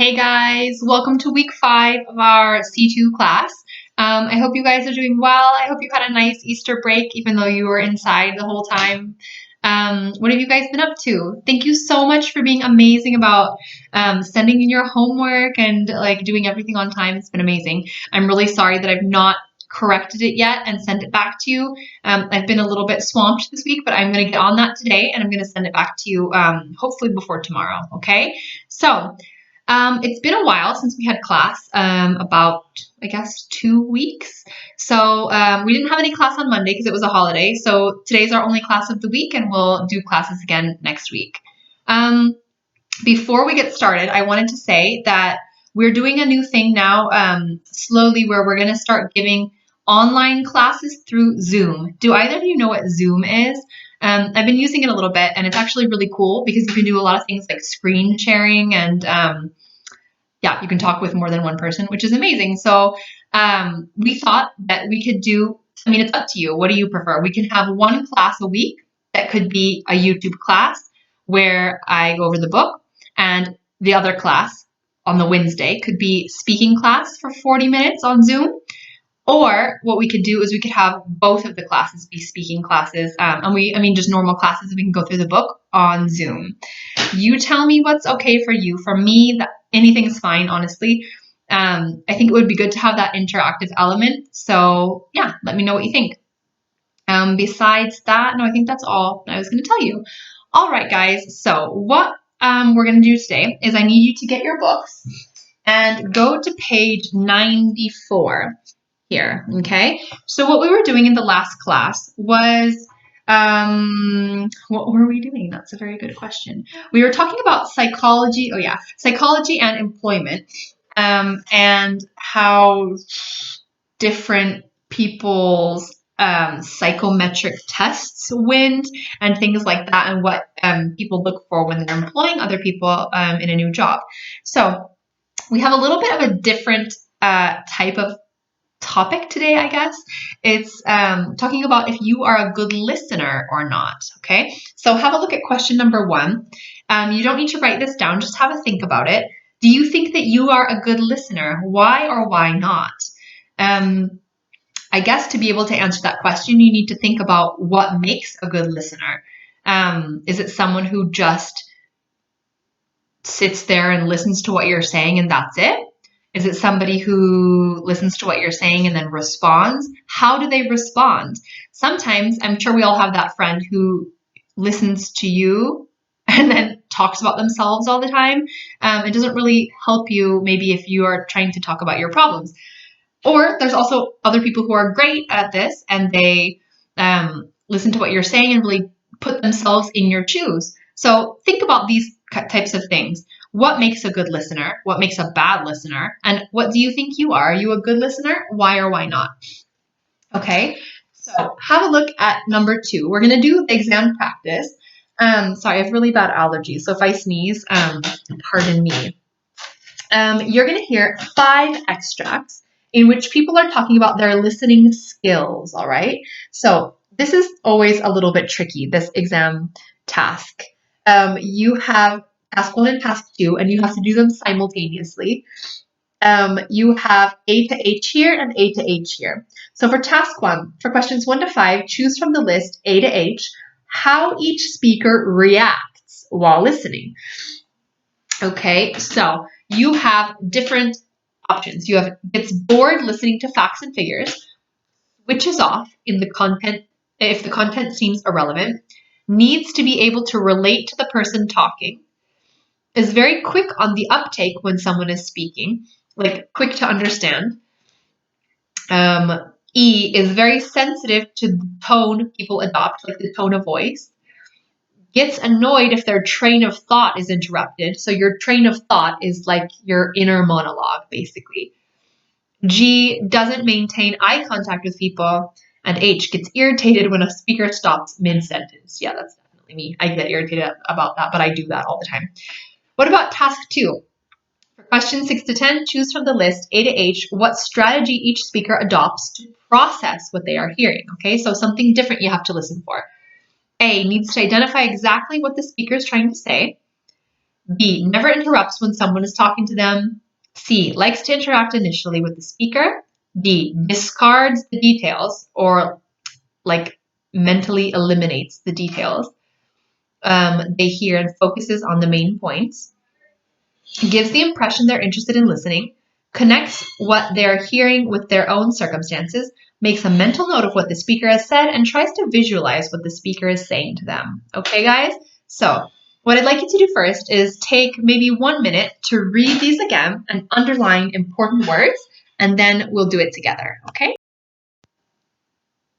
Hey guys, welcome to week 5 of our C2 class. I hope you guys are doing well. I hope you had a nice Easter break, even though you were inside the whole time. What have you guys been up to? Thank you so much for being amazing about sending in your homework and doing everything on time. It's been amazing. I'm really sorry that I've not corrected it yet and sent it back to you. I've been a little bit swamped this week, but I'm going to get on that today and I'm going to send it back to you hopefully before tomorrow, okay? So, it's been a while since we had class, about, I guess, 2 weeks. So we didn't have any class on Monday because it was a holiday. So today's our only class of the week and we'll do classes again next week. Before we get started, I wanted to say that we're doing a new thing now, slowly, where we're going to start giving online classes through Zoom. Do either of you know what Zoom is? I've been using it a little bit, and it's actually really cool because you can do a lot of things like screen sharing and yeah, you can talk with more than one person, which is amazing. So we thought that we could do, I mean, it's up to you. What do you prefer? We can have one class a week that could be a YouTube class where I go over the book, and the other class on the Wednesday could be speaking class for 40 minutes on Zoom. Or what we could do is we could have both of the classes be speaking classes, and just normal classes, and we can go through the book on Zoom. You tell me what's okay for you. For me, anything's fine, honestly. I think it would be good to have that interactive element. So yeah, let me know what you think. Besides that, no, I think that's all I was going to tell you. All right, guys. So what we're going to do today is I need you to get your books and go to page 94 here, okay? So what we were doing in the last class was, what were we doing? That's a very good question. We were talking about psychology, psychology and employment, and how different people's psychometric tests went and things like that, and what people look for when they're employing other people in a new job. So we have a little bit of a different type of topic today, I guess. It's talking about if you are a good listener or not, okay? So have a look at question number 1. You don't need to write this down, just have a think about it. Do you think that you are a good listener? Why or why not? I guess to be able to answer that question, you need to think about what makes a good listener. Is it someone who just sits there and listens to what you're saying and that's it? Is it somebody who listens to what you're saying and then responds? How do they respond? Sometimes, I'm sure we all have that friend who listens to you and then talks about themselves all the time. It doesn't really help you maybe if you are trying to talk about your problems. Or there's also other people who are great at this and they listen to what you're saying and really put themselves in your shoes. So think about these types of things. What makes a good listener? What makes a bad listener? And what do you think you are? Are you a good listener? Why or why not? Okay, so have a look at number 2. We're going to do exam practice. Sorry, I have really bad allergies, so if I sneeze, pardon me. You're going to hear 5 extracts in which people are talking about their listening skills, all right? So this is always a little bit tricky, this exam task. You have task 1 and task 2, and you have to do them simultaneously. You have A to H here and A to H here. So for task 1, for questions 1 to 5, choose from the list A to H how each speaker reacts while listening. Okay, so you have different options. You have gets bored listening to facts and figures, switches off in the content if the content seems irrelevant, needs to be able to relate to the person talking, is very quick on the uptake when someone is speaking, like quick to understand. E is very sensitive to the tone people adopt, like the tone of voice. Gets annoyed if their train of thought is interrupted. So your train of thought is like your inner monologue, basically. G doesn't maintain eye contact with people. And H gets irritated when a speaker stops mid-sentence. Yeah, that's definitely me. I get irritated about that, but I do that all the time. What about task 2? For questions 6 to 10, choose from the list A to H what strategy each speaker adopts to process what they are hearing. Okay, so something different you have to listen for. A needs to identify exactly what the speaker is trying to say. B, never interrupts when someone is talking to them. C, likes to interact initially with the speaker. D, discards the details or like mentally eliminates the details they hear and focuses on the main points. Gives the impression they're interested in listening. Connects what they're hearing with their own circumstances. Makes a mental note of what the speaker has said and tries to visualize what the speaker is saying to them. Okay, guys? So, what I'd like you to do first is take maybe 1 minute to read these again and underline important words, and then we'll do it together, okay?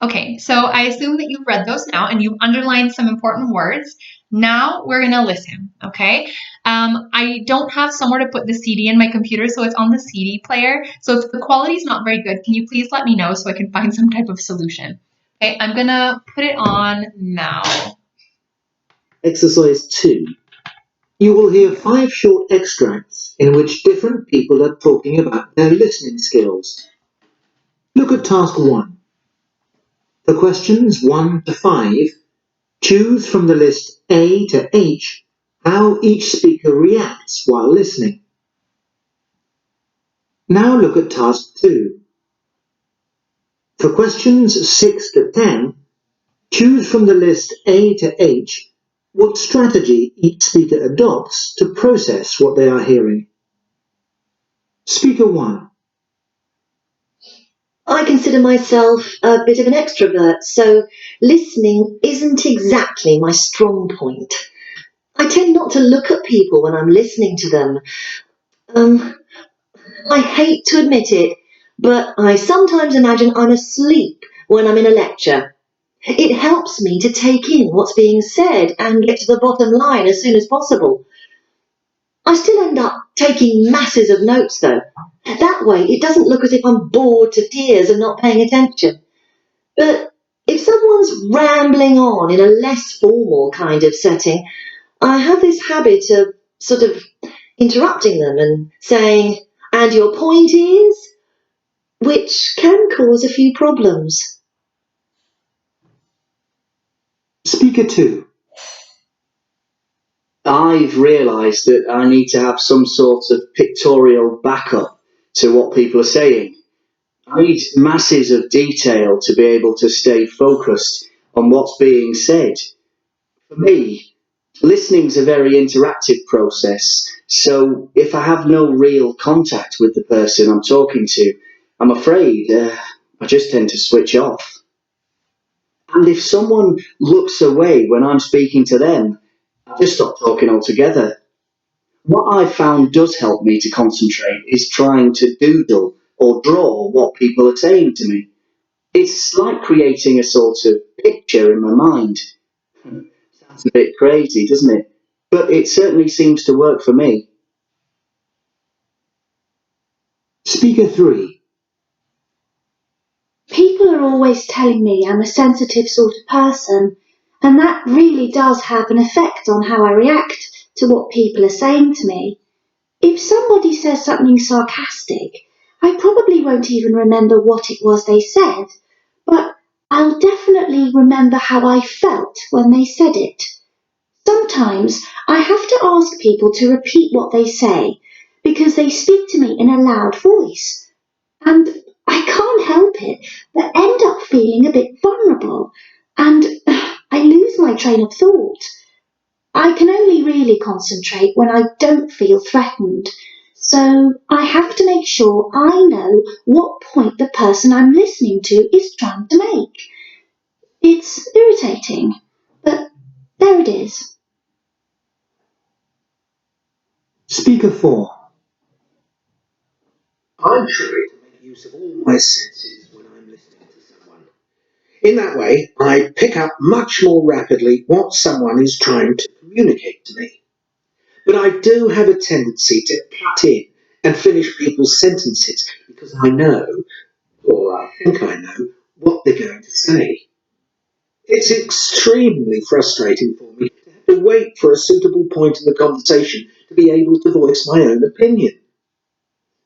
Okay, so I assume that you've read those now and you've underlined some important words. Now we're gonna listen, okay? I don't have somewhere to put the CD in my computer, so it's on the CD player. So if the quality is not very good, can you please let me know so I can find some type of solution? Okay, I'm gonna put it on now. Exercise 2. You will hear 5 short extracts in which different people are talking about their listening skills. Look at task 1. For questions 1 to 5, choose from the list A to H how each speaker reacts while listening. Now look at task 2. For questions 6 to 10, choose from the list A to H what strategy each speaker adopts to process what they are hearing. Speaker 1. I consider myself a bit of an extrovert, so listening isn't exactly my strong point. I tend not to look at people when I'm listening to them. I hate to admit it, but I sometimes imagine I'm asleep when I'm in a lecture. It helps me to take in what's being said and get to the bottom line as soon as possible. I still end up taking masses of notes though. That way it doesn't look as if I'm bored to tears and not paying attention. But if someone's rambling on in a less formal kind of setting, I have this habit of sort of interrupting them and saying, "And your point is?" which can cause a few problems. Speaker 2. I've realised that I need to have some sort of pictorial backup to what people are saying. I need masses of detail to be able to stay focused on what's being said. For me, listening's a very interactive process, so if I have no real contact with the person I'm talking to, I'm afraid I just tend to switch off. And if someone looks away when I'm speaking to them, I just stop talking altogether. What I've found does help me to concentrate is trying to doodle or draw what people are saying to me. It's like creating a sort of picture in my mind. Sounds a bit crazy, doesn't it? But it certainly seems to work for me. Speaker 3. People are always telling me I'm a sensitive sort of person, and that really does have an effect on how I react to what people are saying to me. If somebody says something sarcastic, I probably won't even remember what it was they said, but I'll definitely remember how I felt when they said it. Sometimes I have to ask people to repeat what they say because they speak to me in a loud voice. And I can't help it but end up feeling a bit vulnerable and I lose my train of thought. I can only really concentrate when I don't feel threatened. So I have to make sure I know what point the person I'm listening to is trying to make. It's irritating, but there it is. Speaker 4. I'm trying to make use of all my senses when I'm listening to someone. In that way, I pick up much more rapidly what someone is trying to communicate to me. But I do have a tendency to cut in and finish people's sentences because I know, or I think I know, what they're going to say. It's extremely frustrating for me to have to wait for a suitable point in the conversation to be able to voice my own opinion.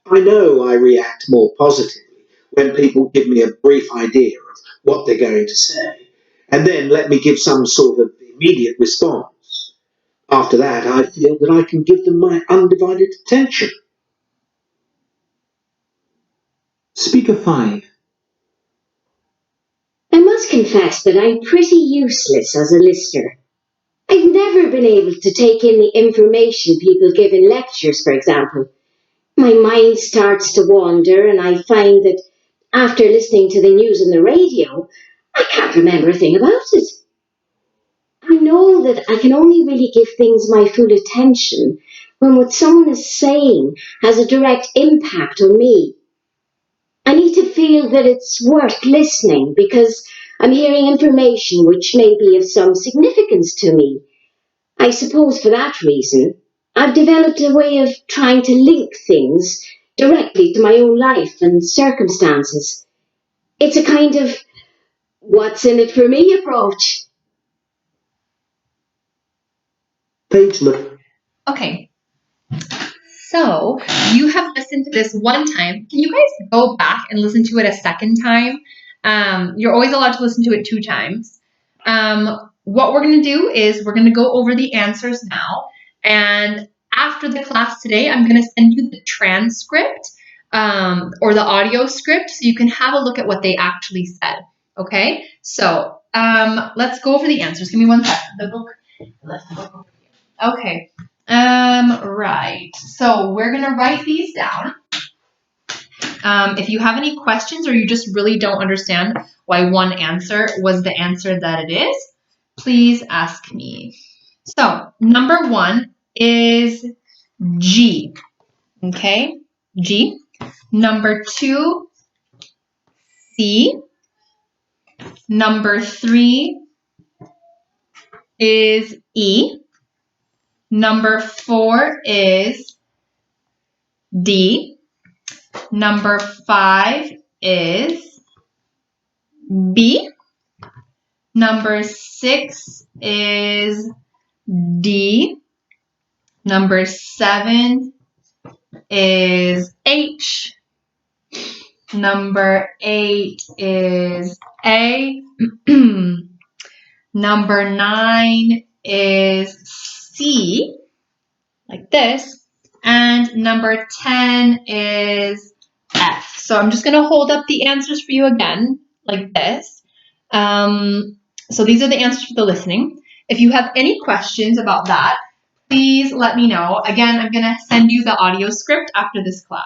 I know I react more positively when people give me a brief idea of what they're going to say, and then let me give some sort of immediate response. After that, I feel that I can give them my undivided attention. Speaker 5. I must confess that I'm pretty useless as a listener. I've never been able to take in the information people give in lectures, for example. My mind starts to wander, and I find that after listening to the news on the radio, I can't remember a thing about it. I know that I can only really give things my full attention when what someone is saying has a direct impact on me. I need to feel that it's worth listening because I'm hearing information which may be of some significance to me. I suppose for that reason, I've developed a way of trying to link things directly to my own life and circumstances. It's a kind of what's in it for me approach. Page look. Okay. So you have listened to this one time. Can you guys go back and listen to it a second time? You're always allowed to listen to it 2 times. What we're going to do is we're going to go over the answers now. And after the class today, I'm going to send you the transcript or the audio script so you can have a look at what they actually said. Okay? So let's go over the answers. Give me 1 second. The book. Okay. Right. So we're going to write these down. If you have any questions or you just really don't understand why one answer was the answer that it is, please ask me. So number 1 is G. Okay, G. Number 2, C. Number 3 is E. Number 4 is D. Number 5 is B. Number 6 is D. Number 7 is H. Number 8 is A. Number 9 is C, like this. And number 10 is F. So I'm just going to hold up the answers for you again, like this. So these are the answers for the listening. If you have any questions about that, please let me know. Again, I'm going to send you the audio script after this class.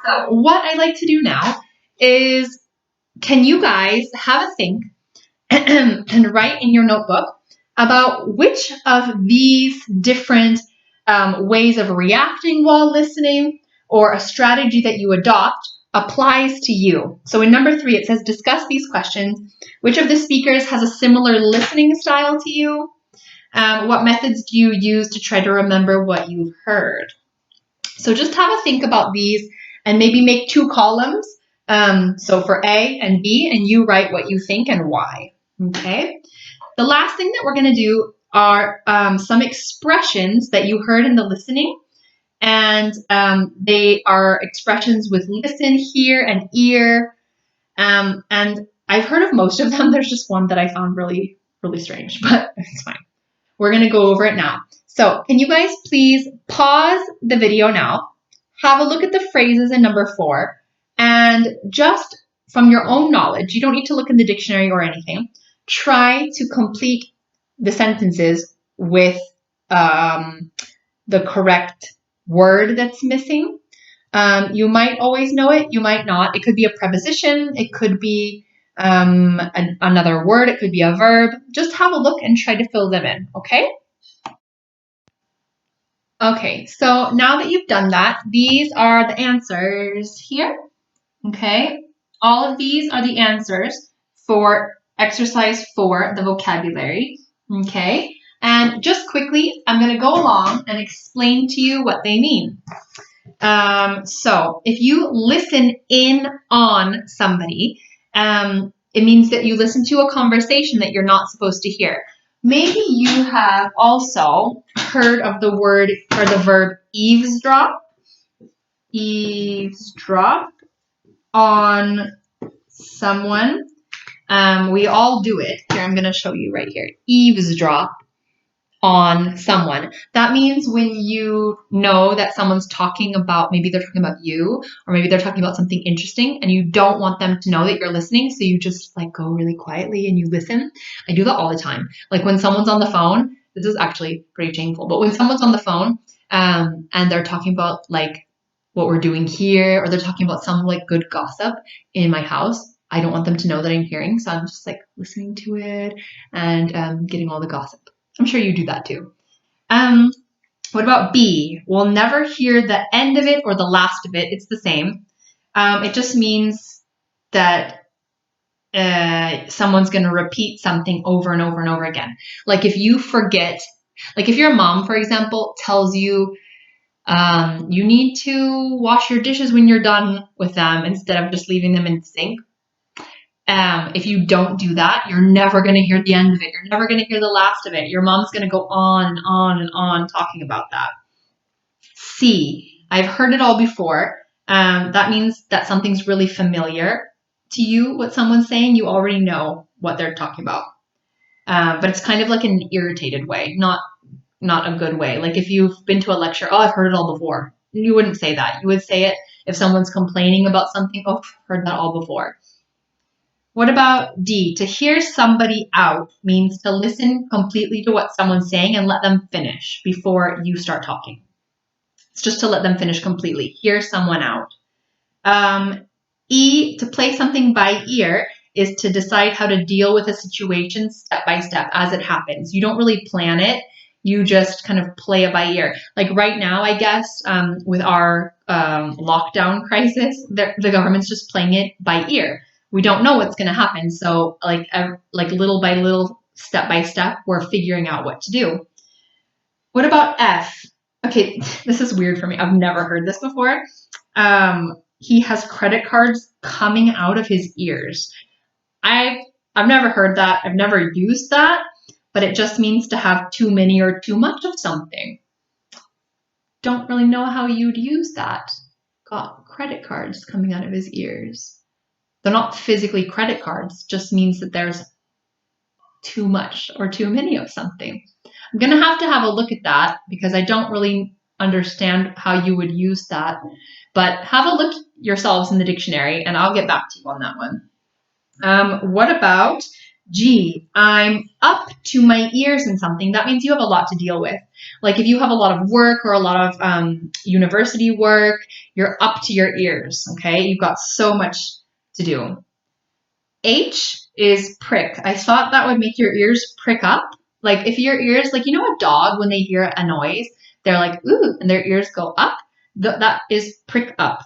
So what I like to do now is, can you guys have a think and write in your notebook about which of these different ways of reacting while listening or a strategy that you adopt applies to you. So in number 3, it says, discuss these questions. Which of the speakers has a similar listening style to you? What methods do you use to try to remember what you've heard? So just have a think about these and maybe make 2 columns. So for A and B, and you write what you think and why. Okay. The last thing that we're going to do are some expressions that you heard in the listening. And they are expressions with listen, hear, and ear. And I've heard of most of them. There's just one that I found really, really strange, but it's fine. We're going to go over it now. So can you guys please pause the video now, have a look at the phrases in number 4, and just from your own knowledge, you don't need to look in the dictionary or anything, try to complete the sentences with the correct word that's missing. You might always know it, you might not. It could be a preposition, it could be another word, it could be a verb. Just have a look and try to fill them in, okay? Okay, so now that you've done that, these are the answers here, okay? All of these are the answers for exercise 4, the vocabulary, okay? And just quickly, I'm going to go along and explain to you what they mean. So if you listen in on somebody, it means that you listen to a conversation that you're not supposed to hear. Maybe you have also heard of the word or the verb eavesdrop. Eavesdrop on someone. We all do it. Here, I'm going to show you right here. Eavesdrop on someone. That means when you know that someone's talking about, maybe they're talking about you, or maybe they're talking about something interesting, and you don't want them to know that you're listening, so you just like go really quietly and you listen. I do that all the time. Like when someone's on the phone, this is actually pretty shameful, but when someone's on the phone and they're talking about like what we're doing here, or they're talking about some like good gossip in my house, I don't want them to know that I'm hearing, so I'm just like listening to it and getting all the gossip. I'm sure you do that too. What about B? We'll never hear the end of it or the last of it. It's the same. It just means that someone's going to repeat something over and over and over again. Like if you forget, like if your mom, for example, tells you you need to wash your dishes when you're done with them instead of just leaving them in the sink. If you don't do that, you're never going to hear the end of it. You're never going to hear the last of it. Your mom's going to go on and on and on talking about that. C, I've heard it all before. That means that something's really familiar to you, what someone's saying. You already know what they're talking about. But it's kind of like an irritated way, not a good way. Like if you've been to a lecture, oh, I've heard it all before. You wouldn't say that. You would say it if someone's complaining about something. Oh, I've heard that all before. What about D? To hear somebody out means to listen completely to what someone's saying and let them finish before you start talking. It's just to let them finish completely. Hear someone out. E, to play something by ear, is to decide how to deal with a situation step by step as it happens. You don't really plan it. You just kind of play it by ear. Like right now, I guess, with our lockdown crisis, the government's just playing it by ear. We don't know what's going to happen. So like little by little, step by step, we're figuring out what to do. What about F? Okay, this is weird for me. I've never heard this before. He has credit cards coming out of his ears. I've never heard that. I've never used that, but it just means to have too many or too much of something. Don't really know how you'd use that. Got credit cards coming out of his ears. They're not physically credit cards, just means that there's too much or too many of something. I'm going to have a look at that because I don't really understand how you would use that. But have a look yourselves in the dictionary and I'll get back to you on that one. What about G? I'm up to my ears in something. That means you have a lot to deal with. Like if you have a lot of work or a lot of university work, you're up to your ears, okay? You've got so much to do. H is prick. I thought that would make your ears prick up. Like if your ears, like you know a dog, when they hear a noise, they're like, ooh, and their ears go up. That is prick up.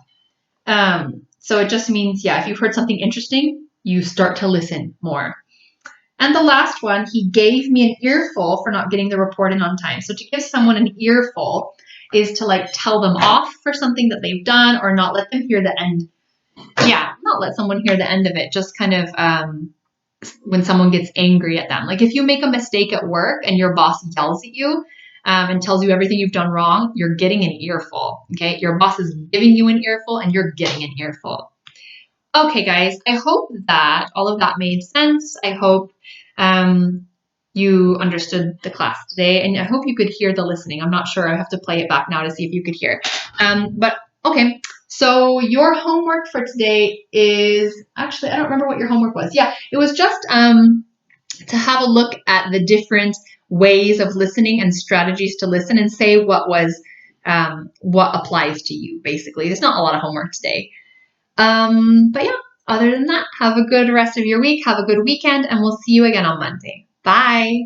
So it just means, yeah, if you've heard something interesting, you start to listen more. And the last one, he gave me an earful for not getting the report in on time. So to give someone an earful is to like tell them off for something that they've done or not let them hear the end. Yeah, not let someone hear the end of it. Just kind of when someone gets angry at them. Like if you make a mistake at work and your boss yells at you and tells you everything you've done wrong, you're getting an earful. Okay, your boss is giving you an earful and you're getting an earful. Okay, guys, I hope that all of that made sense. I hope you understood the class today, and I hope you could hear the listening. I'm not sure. I have to play it back now to see if you could hear. But okay, so your homework for today is, actually, I don't remember what your homework was. Yeah, it was just to have a look at the different ways of listening and strategies to listen and say what applies to you, basically. There's not a lot of homework today. But yeah, other than that, have a good rest of your week. Have a good weekend, and we'll see you again on Monday. Bye.